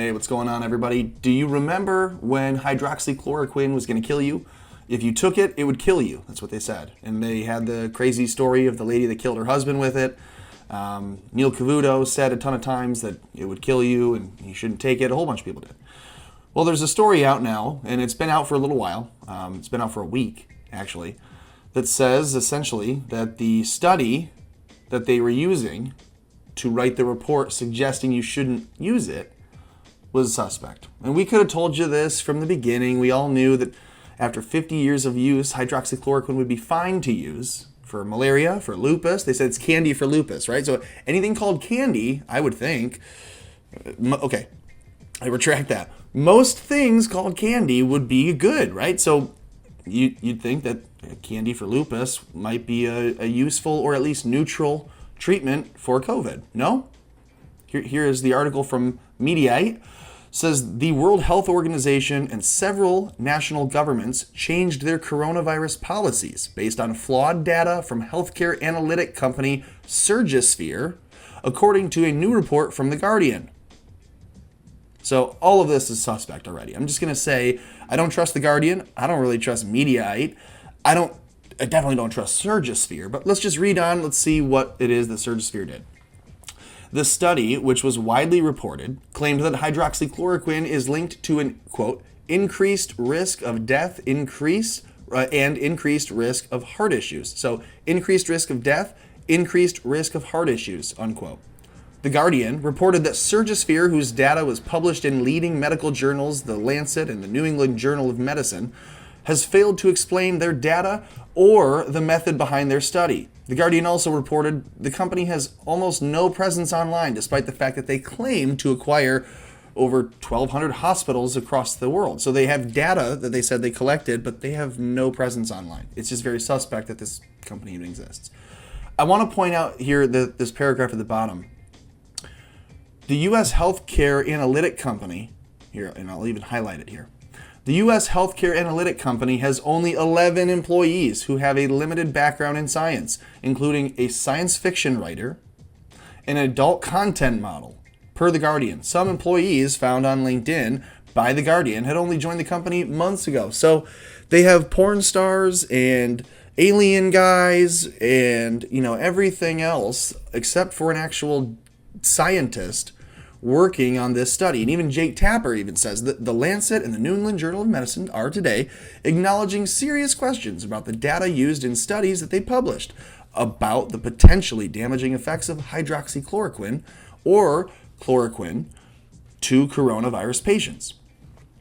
Hey, what's going on, everybody? Do you remember when hydroxychloroquine was going to kill you? If you took it, it would kill you. That's what they said. And they had the crazy story of the lady that killed her husband with it. Neil Cavuto said a ton of times that it would kill you and you shouldn't take it. A whole bunch of people did. Well, there's a story out now, and it's been out for a little while. It's been out for a week, actually, that says essentially that the study that they were using to write the report suggesting you shouldn't use it was suspect. And we could have told you this from the beginning. We all knew that after 50 years of use, hydroxychloroquine would be fine to use for malaria, for lupus. They said it's candy for lupus, right? So anything called candy, I would think, okay, I retract that. Most things called candy would be good, right? So you'd think that candy for lupus might be a useful or at least neutral treatment for COVID. No? Here is the article from Mediaite. Says the World Health Organization and several national governments changed their coronavirus policies based on flawed data from healthcare analytic company Surgisphere, according to a new report from The Guardian. So all of this is suspect already. I'm just going to say I don't trust The Guardian. I don't really trust Mediaite. I definitely don't trust Surgisphere. But let's just read on. Let's see what it is that Surgisphere did. The study, which was widely reported, claimed that hydroxychloroquine is linked to an, quote, increased risk of death and increased risk of heart issues. So increased risk of death, increased risk of heart issues, unquote. The Guardian reported that Surgisphere, whose data was published in leading medical journals, The Lancet and the New England Journal of Medicine, has failed to explain their data or the method behind their study. The Guardian also reported the company has almost no presence online, despite the fact that they claim to acquire over 1,200 hospitals across the world. So they have data that they said they collected, but they have no presence online. It's just very suspect that this company even exists. I want to point out here this paragraph at the bottom. The U.S. healthcare analytic company, here, and I'll even highlight it here. The U.S. healthcare analytic company has only 11 employees who have a limited background in science, including a science fiction writer and an adult content model. Per The Guardian, some employees found on LinkedIn by The Guardian had only joined the company months ago. So they have porn stars and alien guys and, everything else except for an actual scientist working on this study. And even Jake Tapper even says that The Lancet and the New England Journal of Medicine are today acknowledging serious questions about the data used in studies that they published about the potentially damaging effects of hydroxychloroquine or chloroquine to coronavirus patients.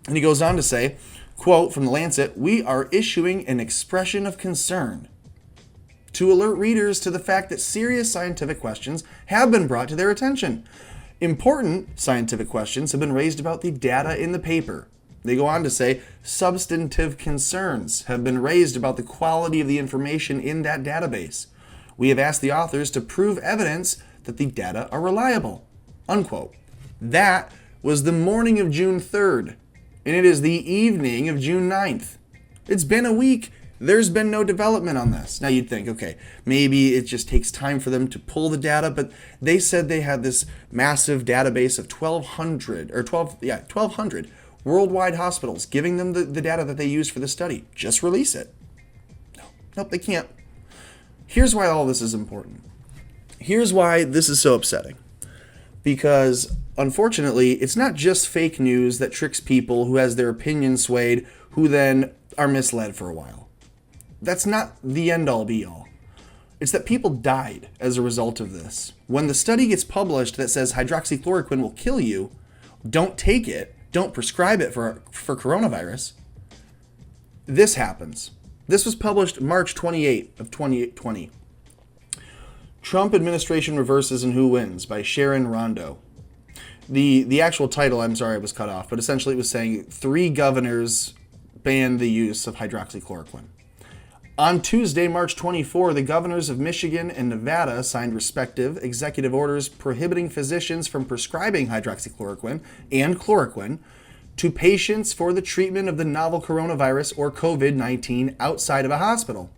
And he goes on to say, quote from The Lancet, "We are issuing an expression of concern to alert readers to the fact that serious scientific questions have been brought to their attention. Important scientific questions have been raised about the data in the paper." They go on to say, substantive concerns have been raised about the quality of the information in that database. We have asked the authors to prove evidence that the data are reliable, unquote. That was the morning of June 3rd, and it is the evening of June 9th. It's been a week. There's been no development on this. Now you'd think, okay, maybe it just takes time for them to pull the data, but they said they had this massive database of 1,200 worldwide hospitals giving them the data that they used for the study. Just release it. Nope, they can't. Here's why all this is important. Here's why this is so upsetting. Because unfortunately, it's not just fake news that tricks people who has their opinion swayed, who then are misled for a while. That's not the end-all be-all. It's that people died as a result of this. When the study gets published that says hydroxychloroquine will kill you, don't take it, don't prescribe it for coronavirus, this happens. This was published March 28th of 2020. Trump Administration Reverses and Who Wins by Sharon Rondo. The actual title, I'm sorry, was cut off, but essentially it was saying 3 governors banned the use of hydroxychloroquine. On Tuesday, March 24, the governors of Michigan and Nevada signed respective executive orders prohibiting physicians from prescribing hydroxychloroquine and chloroquine to patients for the treatment of the novel coronavirus or COVID-19 outside of a hospital.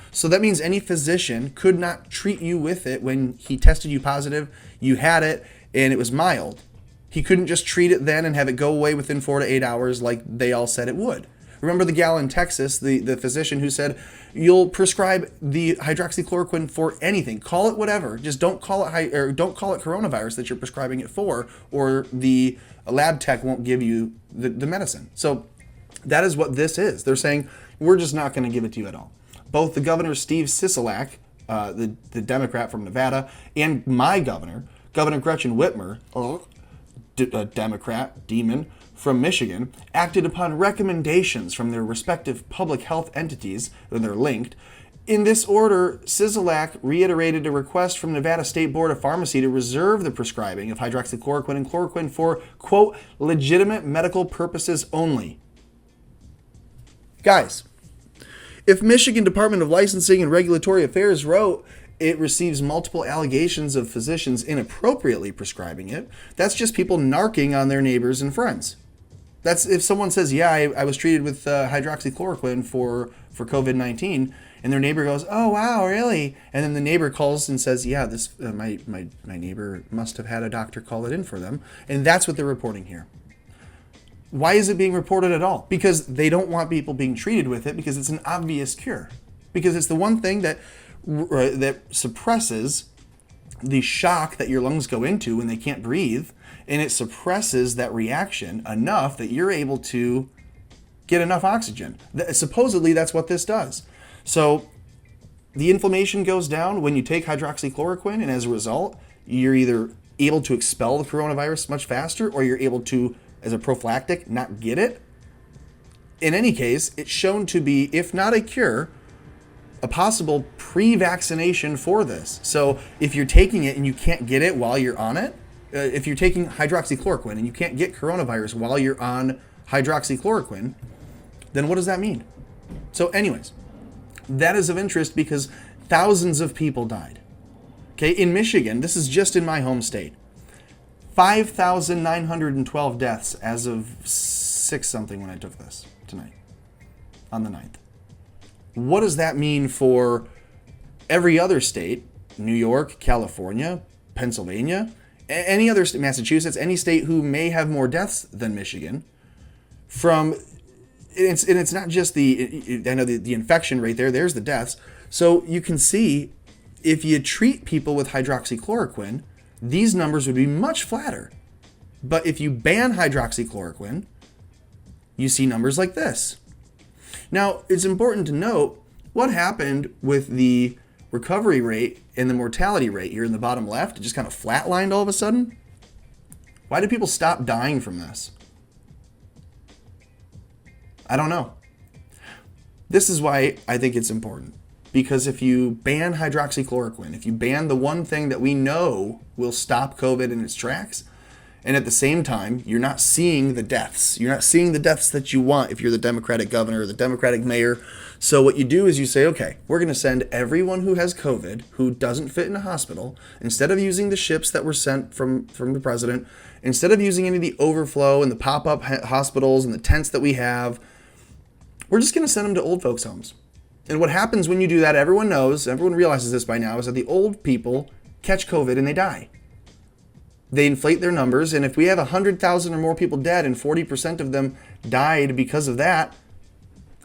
So that means any physician could not treat you with it when he tested you positive, you had it, and it was mild. He couldn't just treat it then and have it go away within 4 to 8 hours like they all said it would. Remember the gal in Texas, the physician who said, you'll prescribe the hydroxychloroquine for anything. Call it whatever. Just don't call it don't call it coronavirus that you're prescribing it for, or the lab tech won't give you the medicine. So that is what this is. They're saying, we're just not going to give it to you at all. Both the governor, Steve Sisolak, the Democrat from Nevada, and my governor, Governor Gretchen Whitmer, a Democrat, demon, from Michigan, acted upon recommendations from their respective public health entities, and they're linked. In this order, Sisolak reiterated a request from Nevada State Board of Pharmacy to reserve the prescribing of hydroxychloroquine and chloroquine for, quote, legitimate medical purposes only. Guys, if Michigan Department of Licensing and Regulatory Affairs wrote it receives multiple allegations of physicians inappropriately prescribing it, that's just people narking on their neighbors and friends. That's if someone says, yeah, I was treated with hydroxychloroquine for COVID-19, and their neighbor goes, oh, wow, really? And then the neighbor calls and says, yeah, this my neighbor must have had a doctor call it in for them. And that's what they're reporting here. Why is it being reported at all? Because they don't want people being treated with it, because it's an obvious cure. Because it's the one thing that suppresses the shock that your lungs go into when they can't breathe, and it suppresses that reaction enough that you're able to get enough oxygen. Supposedly, that's what this does. So the inflammation goes down when you take hydroxychloroquine, and as a result, you're either able to expel the coronavirus much faster, or you're able to, as a prophylactic, not get it. In any case, it's shown to be, if not a cure, a possible pre-vaccination for this. So if you're taking it and you can't get it while you're on it, if you're taking hydroxychloroquine and you can't get coronavirus while you're on hydroxychloroquine, then what does that mean? So anyways, that is of interest because thousands of people died. Okay, in Michigan, this is just in my home state, 5,912 deaths as of 6-something when I took this tonight, on the 9th. What does that mean for every other state, New York, California, Pennsylvania, any other state, Massachusetts, any state who may have more deaths than Michigan from, it's not just I know the infection rate there's the deaths. So you can see if you treat people with hydroxychloroquine, these numbers would be much flatter. But if you ban hydroxychloroquine, you see numbers like this. Now, it's important to note what happened with the recovery rate and the mortality rate here in the bottom left. It just kind of flatlined all of a sudden. Why did people stop dying from this? I don't know. This is why I think it's important. Because if you ban hydroxychloroquine, if you ban the one thing that we know will stop COVID in its tracks, and at the same time, you're not seeing the deaths. You're not seeing the deaths that you want if you're the Democratic governor or the Democratic mayor. So what you do is you say, okay, we're going to send everyone who has COVID, who doesn't fit in a hospital, instead of using the ships that were sent from the president, instead of using any of the overflow and the pop-up hospitals and the tents that we have, we're just going to send them to old folks' homes. And what happens when you do that, everyone knows, everyone realizes this by now, is that the old people catch COVID and they die. They inflate their numbers, and if we have 100,000 or more people dead and 40% of them died because of that,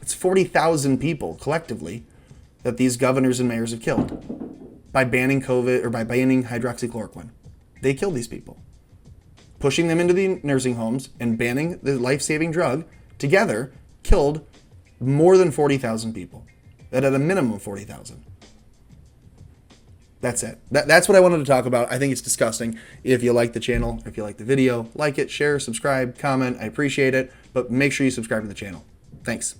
it's 40,000 people collectively that these governors and mayors have killed by banning COVID or by banning hydroxychloroquine. They killed these people. Pushing them into the nursing homes and banning the life-saving drug together killed more than 40,000 people. That at a minimum 40,000. That's it. That's what I wanted to talk about. I think it's disgusting. If you like the channel, if you like the video, like it, share, subscribe, comment. I appreciate it. But make sure you subscribe to the channel. Thanks.